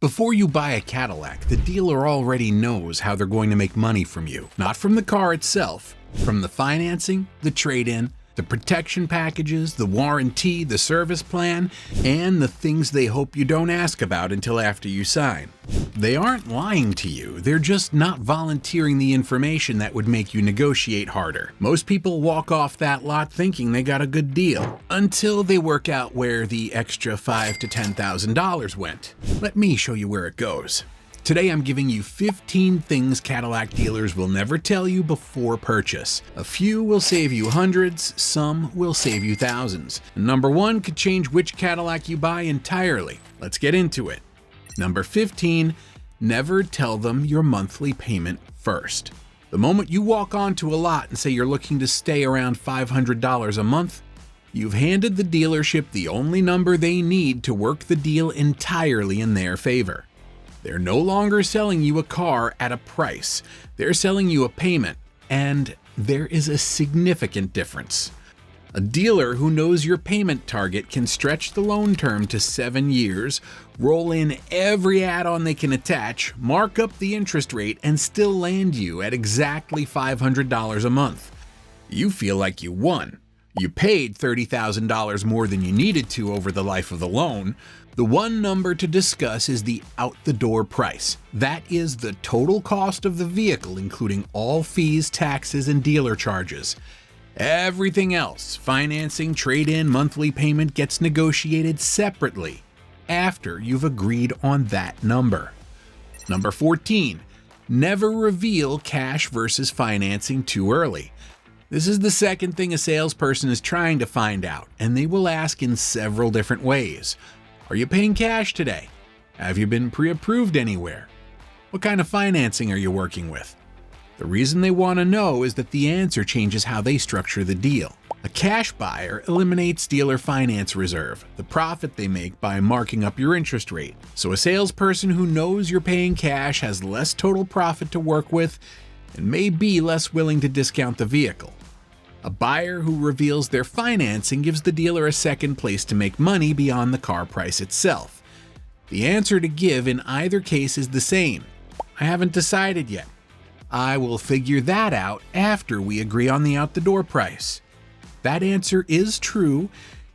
Before you buy a Cadillac, the dealer already knows how they're going to make money from you. Not from the car itself, from the financing, the trade-in, the protection packages, the warranty, the service plan, and the things they hope you don't ask about until after you sign. They aren't lying to you, they're just not volunteering the information that would make you negotiate harder. Most people walk off that lot thinking they got a good deal, until they work out where the extra $5,000 to $10,000 went. Let me show you where it goes. Today I'm giving you 15 things Cadillac dealers will never tell you before purchase. A few will save you hundreds, some will save you thousands. Number 1 could change which Cadillac you buy entirely. Let's get into it. Number 15, never tell them your monthly payment first. The moment you walk onto a lot and say you're looking to stay around $500 a month, you've handed the dealership the only number they need to work the deal entirely in their favor. They're no longer selling you a car at a price. They're selling you a payment, and there is a significant difference. A dealer who knows your payment target can stretch the loan term to 7 years, roll in every add-on they can attach, mark up the interest rate, and still land you at exactly $500 a month. You feel like you won. You paid $30,000 more than you needed to over the life of the loan. The one number to discuss is the out-the-door price. That is the total cost of the vehicle, including all fees, taxes, and dealer charges. Everything else, financing, trade-in, monthly payment, gets negotiated separately after you've agreed on that number. Number 14, never reveal cash versus financing too early. This is the second thing a salesperson is trying to find out, and they will ask in several different ways. Are you paying cash today? Have you been pre-approved anywhere? What kind of financing are you working with? The reason they want to know is that the answer changes how they structure the deal. A cash buyer eliminates dealer finance reserve, the profit they make by marking up your interest rate. So a salesperson who knows you're paying cash has less total profit to work with and may be less willing to discount the vehicle. A buyer who reveals their financing gives the dealer a second place to make money beyond the car price itself. The answer to give in either case is the same. I haven't decided yet. I will figure that out after we agree on the out-the-door price. That answer is true,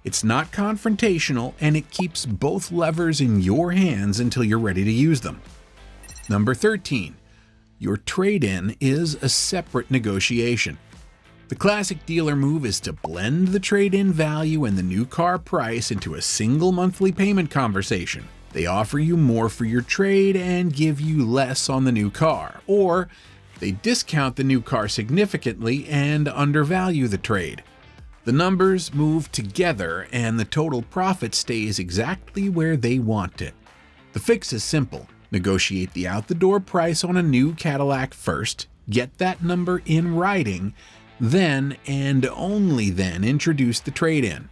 it's not confrontational, and it keeps both levers in your hands until you're ready to use them. Number 13. Your trade-in is a separate negotiation. The classic dealer move is to blend the trade-in value and the new car price into a single monthly payment conversation. They offer you more for your trade and give you less on the new car, or they discount the new car significantly and undervalue the trade. The numbers move together and the total profit stays exactly where they want it. The fix is simple. Negotiate the out-the-door price on a new Cadillac first, get that number in writing, then and only then introduce the trade-in.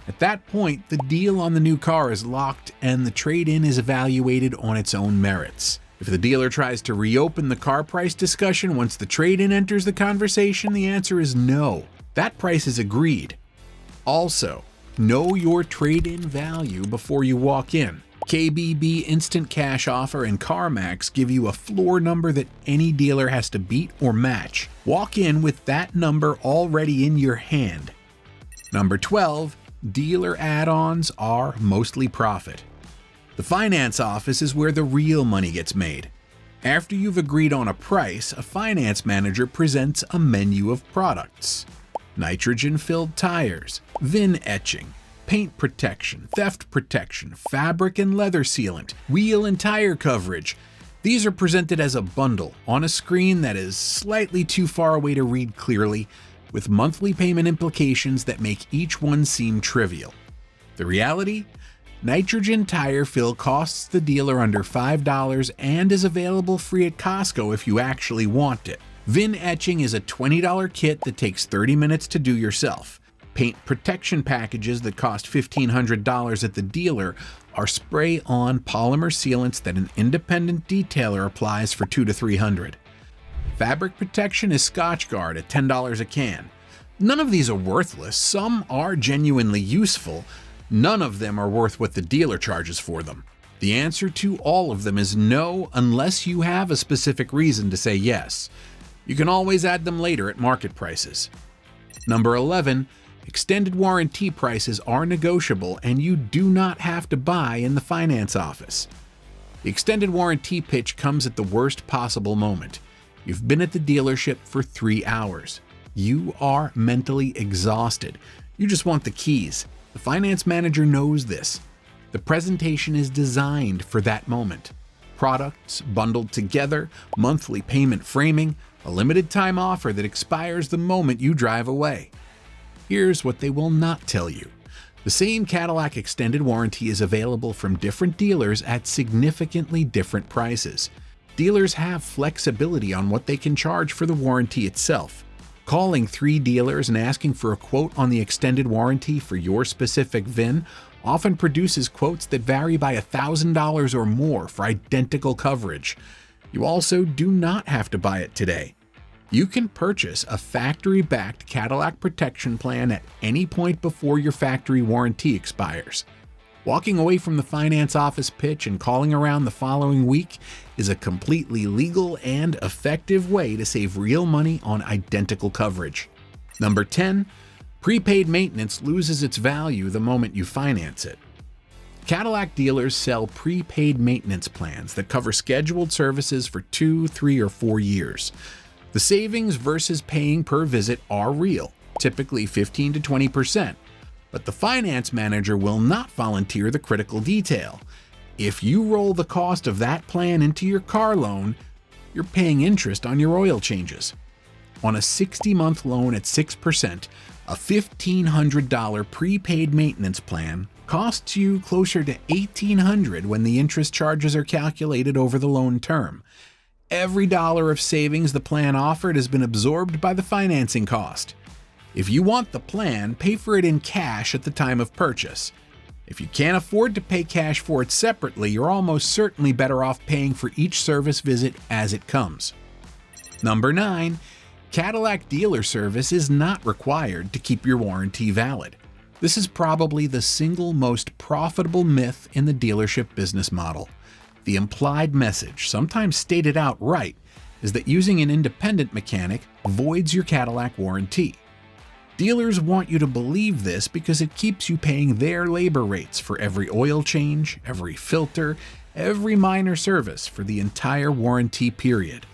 At that point, the deal on the new car is locked and the trade-in is evaluated on its own merits. If the dealer tries to reopen the car price discussion once the trade-in enters the conversation, the answer is no. That price is agreed. Also, know your trade-in value before you walk in. KBB Instant Cash Offer and CarMax give you a floor number that any dealer has to beat or match. Walk in with that number already in your hand. Number 12, dealer add-ons are mostly profit. The finance office is where the real money gets made. After you've agreed on a price, a finance manager presents a menu of products. Nitrogen-filled tires, VIN etching, paint protection, theft protection, fabric and leather sealant, wheel and tire coverage. These are presented as a bundle on a screen that is slightly too far away to read clearly, with monthly payment implications that make each one seem trivial. The reality? Nitrogen tire fill costs the dealer under $5 and is available free at Costco if you actually want it. VIN etching is a $20 kit that takes 30 minutes to do yourself. Paint protection packages that cost $1,500 at the dealer are spray-on polymer sealants that an independent detailer applies for $200 to $300. Fabric protection is Scotchgard at $10 a can. None of these are worthless. Some are genuinely useful. None of them are worth what the dealer charges for them. The answer to all of them is no, unless you have a specific reason to say yes. You can always add them later at market prices. Number 11, extended warranty prices are negotiable and you do not have to buy in the finance office. The extended warranty pitch comes at the worst possible moment. You've been at the dealership for 3 hours. You are mentally exhausted. You just want the keys. The finance manager knows this. The presentation is designed for that moment. Products bundled together, monthly payment framing, a limited time offer that expires the moment you drive away. Here's what they will not tell you. The same Cadillac extended warranty is available from different dealers at significantly different prices. Dealers have flexibility on what they can charge for the warranty itself. Calling 3 dealers and asking for a quote on the extended warranty for your specific VIN often produces quotes that vary by $1,000 or more for identical coverage. You also do not have to buy it today. You can purchase a factory-backed Cadillac protection plan at any point before your factory warranty expires. Walking away from the finance office pitch and calling around the following week is a completely legal and effective way to save real money on identical coverage. Number 10, prepaid maintenance loses its value the moment you finance it. Cadillac dealers sell prepaid maintenance plans that cover scheduled services for 2, 3, or 4 years. The savings versus paying per visit are real, typically 15 to 20%, but the finance manager will not volunteer the critical detail. If you roll the cost of that plan into your car loan, you're paying interest on your oil changes. On a 60-month loan at 6%, a $1,500 prepaid maintenance plan costs you closer to $1,800 when the interest charges are calculated over the loan term. Every dollar of savings the plan offered has been absorbed by the financing cost. If you want the plan, pay for it in cash at the time of purchase. If you can't afford to pay cash for it separately, you're almost certainly better off paying for each service visit as it comes. Number 9, Cadillac dealer service is not required to keep your warranty valid. This is probably the single most profitable myth in the dealership business model. The implied message, sometimes stated outright, is that using an independent mechanic voids your Cadillac warranty. Dealers want you to believe this because it keeps you paying their labor rates for every oil change, every filter, every minor service for the entire warranty period.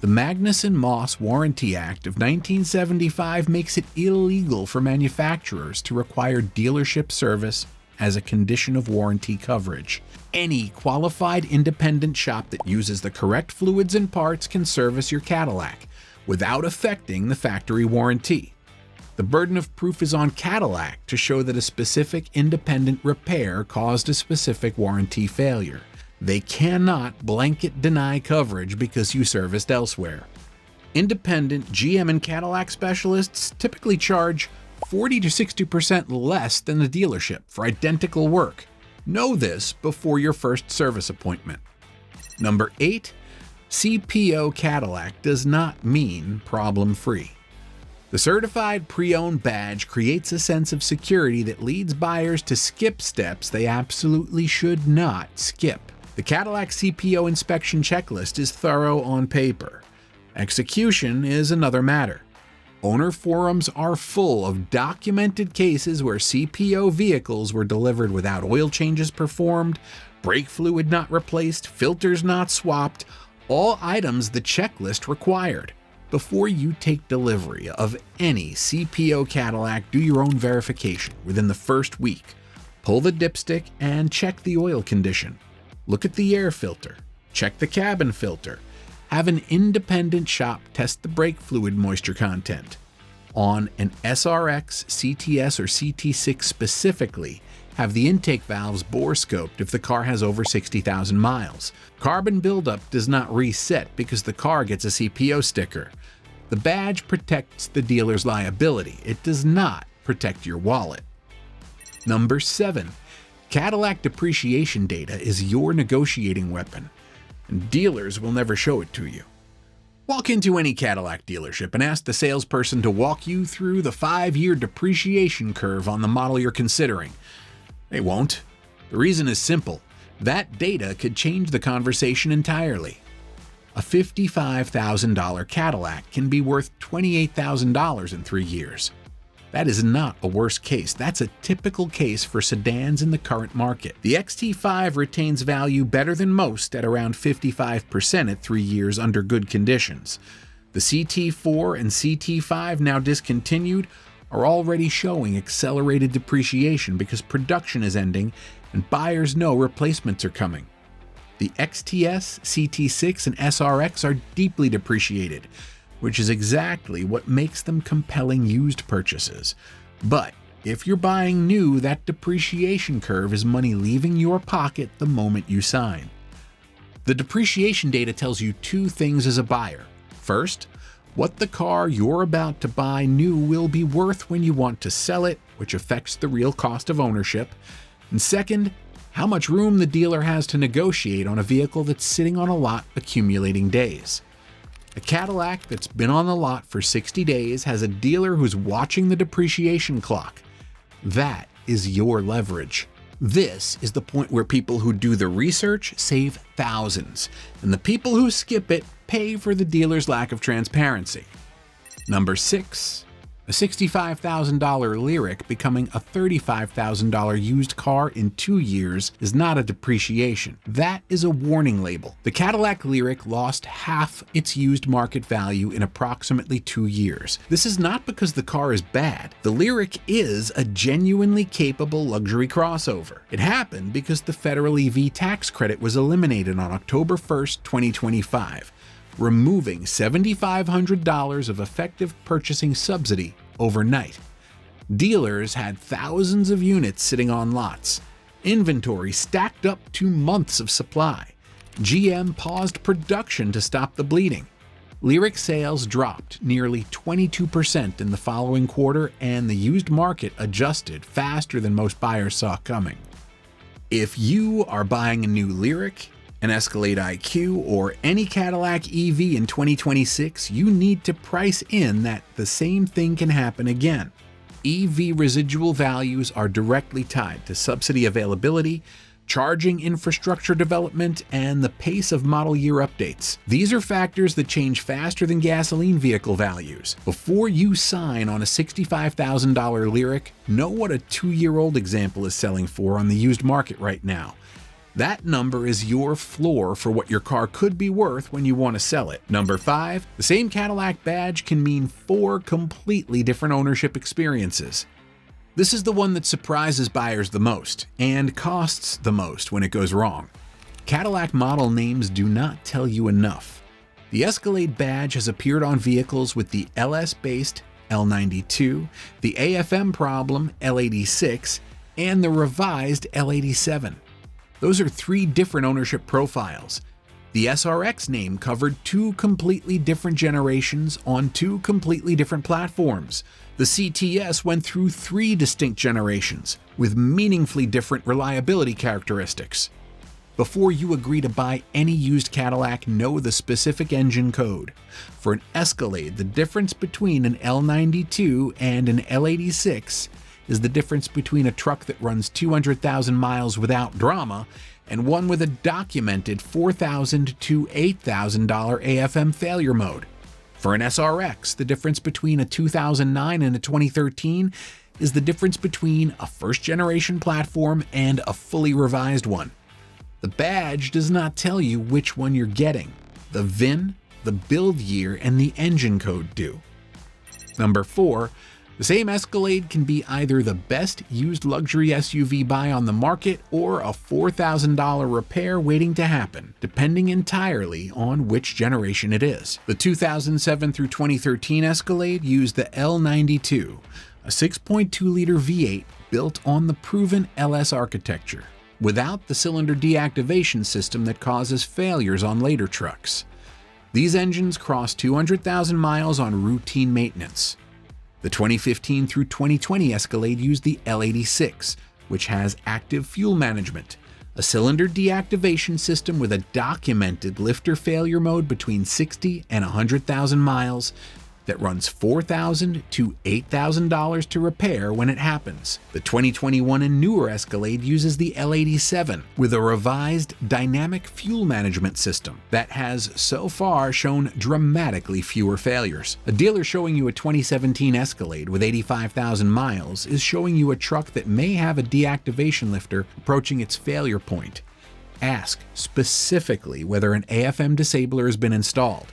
The Magnuson-Moss Warranty Act of 1975 makes it illegal for manufacturers to require dealership service as a condition of warranty coverage. Any qualified independent shop that uses the correct fluids and parts can service your Cadillac without affecting the factory warranty. The burden of proof is on Cadillac to show that a specific independent repair caused a specific warranty failure. They cannot blanket deny coverage because you serviced elsewhere. Independent GM and Cadillac specialists typically charge 40 to 60% less than the dealership for identical work. Know this before your first service appointment. Number 8, CPO Cadillac does not mean problem-free. The certified pre-owned badge creates a sense of security that leads buyers to skip steps they absolutely should not skip. The Cadillac CPO inspection checklist is thorough on paper. Execution is another matter. Owner forums are full of documented cases where CPO vehicles were delivered without oil changes performed, brake fluid not replaced, filters not swapped, all items the checklist required. Before you take delivery of any CPO Cadillac, do your own verification within the first week. Pull the dipstick and check the oil condition. Look at the air filter. Check the cabin filter. Have an independent shop test the brake fluid moisture content. On an SRX, CTS, or CT6 specifically, have the intake valves bore scoped if the car has over 60,000 miles. Carbon buildup does not reset because the car gets a CPO sticker. The badge protects the dealer's liability. It does not protect your wallet. Number 7. Cadillac depreciation data is your negotiating weapon, and dealers will never show it to you. Walk into any Cadillac dealership and ask the salesperson to walk you through the 5-year depreciation curve on the model you're considering. They won't. The reason is simple. That data could change the conversation entirely. A $55,000 Cadillac can be worth $28,000 in 3 years. That is not a worst case. That's a typical case for sedans in the current market. The XT5 retains value better than most at around 55% at 3 years under good conditions. The CT4 and CT5, now discontinued, are already showing accelerated depreciation because production is ending and buyers know replacements are coming. The XTS, CT6, and SRX are deeply depreciated, which is exactly what makes them compelling used purchases. But if you're buying new, that depreciation curve is money leaving your pocket the moment you sign. The depreciation data tells you two things as a buyer. First, what the car you're about to buy new will be worth when you want to sell it, which affects the real cost of ownership. And second, how much room the dealer has to negotiate on a vehicle that's sitting on a lot accumulating days. A Cadillac that's been on the lot for 60 days has a dealer who's watching the depreciation clock. That is your leverage. This is the point where people who do the research save thousands, and the people who skip it pay for the dealer's lack of transparency. Number 6. A $65,000 Lyriq becoming a $35,000 used car in 2 years is not a depreciation. That is a warning label. The Cadillac Lyriq lost half its used market value in approximately 2 years. This is not because the car is bad. The Lyriq is a genuinely capable luxury crossover. It happened because the federal EV tax credit was eliminated on October 1st, 2025. Removing $7,500 of effective purchasing subsidy overnight. Dealers had thousands of units sitting on lots. Inventory stacked up to months of supply. GM paused production to stop the bleeding. Lyriq sales dropped nearly 22% in the following quarter, and the used market adjusted faster than most buyers saw coming. If you are buying a new Lyriq, an Escalade IQ, or any Cadillac EV in 2026, you need to price in that the same thing can happen again. EV residual values are directly tied to subsidy availability, charging infrastructure development, and the pace of model year updates. These are factors that change faster than gasoline vehicle values. Before you sign on a $65,000 Lyriq, know what a 2-year-old example is selling for on the used market right now. That number is your floor for what your car could be worth when you want to sell it. Number 5, the same Cadillac badge can mean 4 completely different ownership experiences. This is the one that surprises buyers the most and costs the most when it goes wrong. Cadillac model names do not tell you enough. The Escalade badge has appeared on vehicles with the LS-based L92, the AFM problem L86, and the revised L87. Those are 3 different ownership profiles. The SRX name covered 2 completely different generations on 2 completely different platforms. The CTS went through 3 distinct generations with meaningfully different reliability characteristics. Before you agree to buy any used Cadillac, know the specific engine code. For an Escalade, the difference between an L92 and an L86 is the difference between a truck that runs 200,000 miles without drama and one with a documented $4,000 to $8,000 AFM failure mode. For an SRX, the difference between a 2009 and a 2013 is the difference between a first-generation platform and a fully revised one. The badge does not tell you which one you're getting. The VIN, the build year, and the engine code do. Number 4, the same Escalade can be either the best used luxury SUV buy on the market or a $4,000 repair waiting to happen, depending entirely on which generation it is. The 2007 through 2013 Escalade used the L92, a 6.2-liter V8 built on the proven LS architecture, without the cylinder deactivation system that causes failures on later trucks. These engines cross 200,000 miles on routine maintenance. The 2015 through 2020 Escalade used the L86, which has active fuel management, a cylinder deactivation system with a documented lifter failure mode between 60 and 100,000 miles, that runs $4,000 to $8,000 to repair when it happens. The 2021 and newer Escalade uses the L87 with a revised dynamic fuel management system that has so far shown dramatically fewer failures. A dealer showing you a 2017 Escalade with 85,000 miles is showing you a truck that may have a deactivation lifter approaching its failure point. Ask specifically whether an AFM disabler has been installed.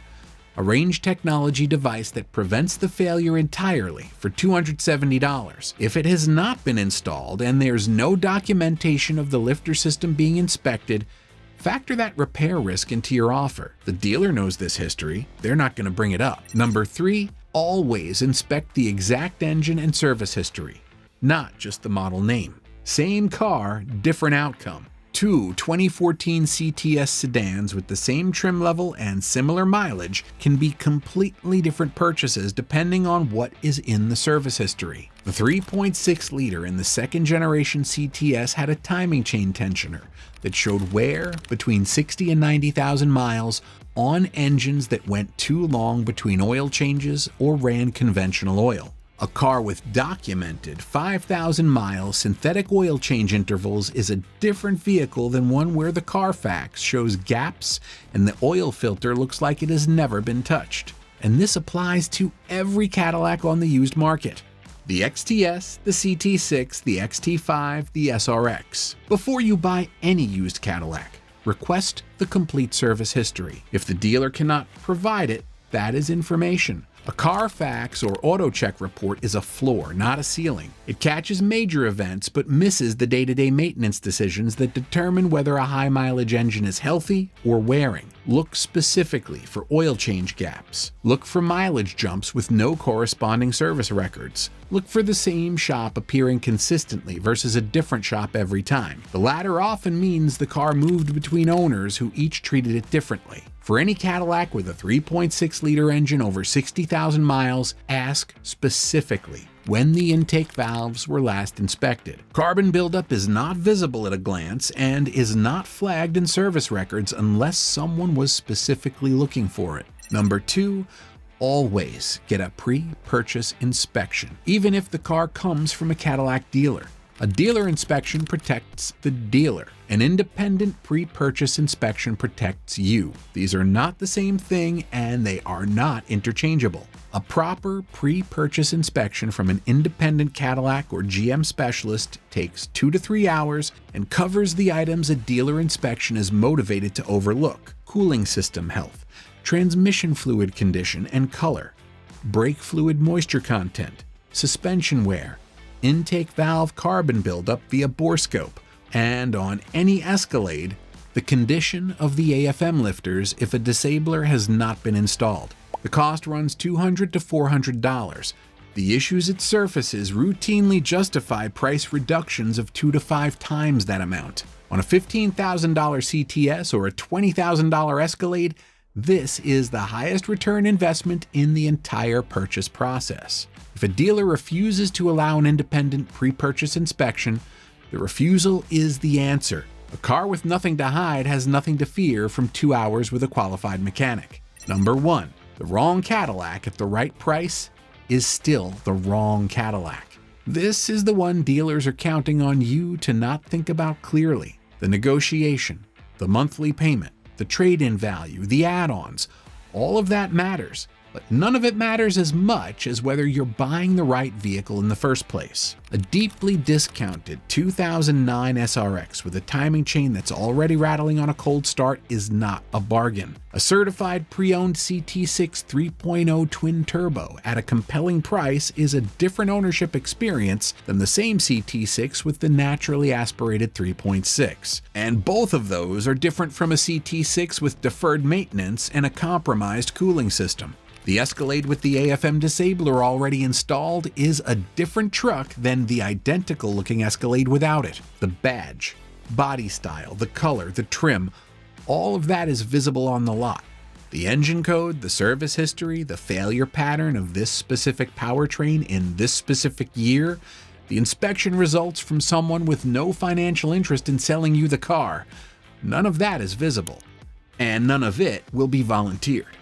A range technology device that prevents the failure entirely for $270. If it has not been installed and there's no documentation of the lifter system being inspected, factor that repair risk into your offer. The dealer knows this history, they're not going to bring it up. Number 3, always inspect the exact engine and service history, not just the model name. Same car, different outcome. Two 2014 CTS sedans with the same trim level and similar mileage can be completely different purchases depending on what is in the service history. The 3.6 liter in the second generation CTS had a timing chain tensioner that showed wear between 60 and 90,000 miles on engines that went too long between oil changes or ran conventional oil. A car with documented 5,000 mile synthetic oil change intervals is a different vehicle than one where the Carfax shows gaps and the oil filter looks like it has never been touched. And this applies to every Cadillac on the used market. The XTS, the CT6, the XT5, the SRX. Before you buy any used Cadillac, request the complete service history. If the dealer cannot provide it, that is information. A Carfax or AutoCheck report is a floor, not a ceiling. It catches major events but misses the day-to-day maintenance decisions that determine whether a high-mileage engine is healthy or wearing. Look specifically for oil change gaps. Look for mileage jumps with no corresponding service records. Look for the same shop appearing consistently versus a different shop every time. The latter often means the car moved between owners who each treated it differently. For any Cadillac with a 3.6-liter engine over 60,000 miles, ask specifically when the intake valves were last inspected. Carbon buildup is not visible at a glance and is not flagged in service records unless someone was specifically looking for it. Number 2, always get a pre-purchase inspection, even if the car comes from a Cadillac dealer. A dealer inspection protects the dealer. An independent pre-purchase inspection protects you. These are not the same thing and they are not interchangeable. A proper pre-purchase inspection from an independent Cadillac or GM specialist takes 2 to 3 hours and covers the items a dealer inspection is motivated to overlook: cooling system health, transmission fluid condition and color, brake fluid moisture content, suspension wear, intake valve carbon buildup via borescope, and on any Escalade, the condition of the AFM lifters if a disabler has not been installed. The cost runs $200 to $400. The issues it surfaces routinely justify price reductions of 2 to 5 times that amount. On a $15,000 CTS or a $20,000 Escalade, this is the highest return investment in the entire purchase process. If a dealer refuses to allow an independent pre-purchase inspection, the refusal is the answer. A car with nothing to hide has nothing to fear from 2 hours with a qualified mechanic. Number 1, the wrong Cadillac at the right price is still the wrong Cadillac. This is the one dealers are counting on you to not think about clearly. The negotiation, the monthly payment, the trade-in value, the add-ons, all of that matters. But none of it matters as much as whether you're buying the right vehicle in the first place. A deeply discounted 2009 SRX with a timing chain that's already rattling on a cold start is not a bargain. A certified pre-owned CT6 3.0 twin turbo at a compelling price is a different ownership experience than the same CT6 with the naturally aspirated 3.6. And both of those are different from a CT6 with deferred maintenance and a compromised cooling system. The Escalade with the AFM disabler already installed is a different truck than the identical looking Escalade without it. The badge, body style, the color, the trim, all of that is visible on the lot. The engine code, the service history, the failure pattern of this specific powertrain in this specific year, the inspection results from someone with no financial interest in selling you the car. None of that is visible, and none of it will be volunteered.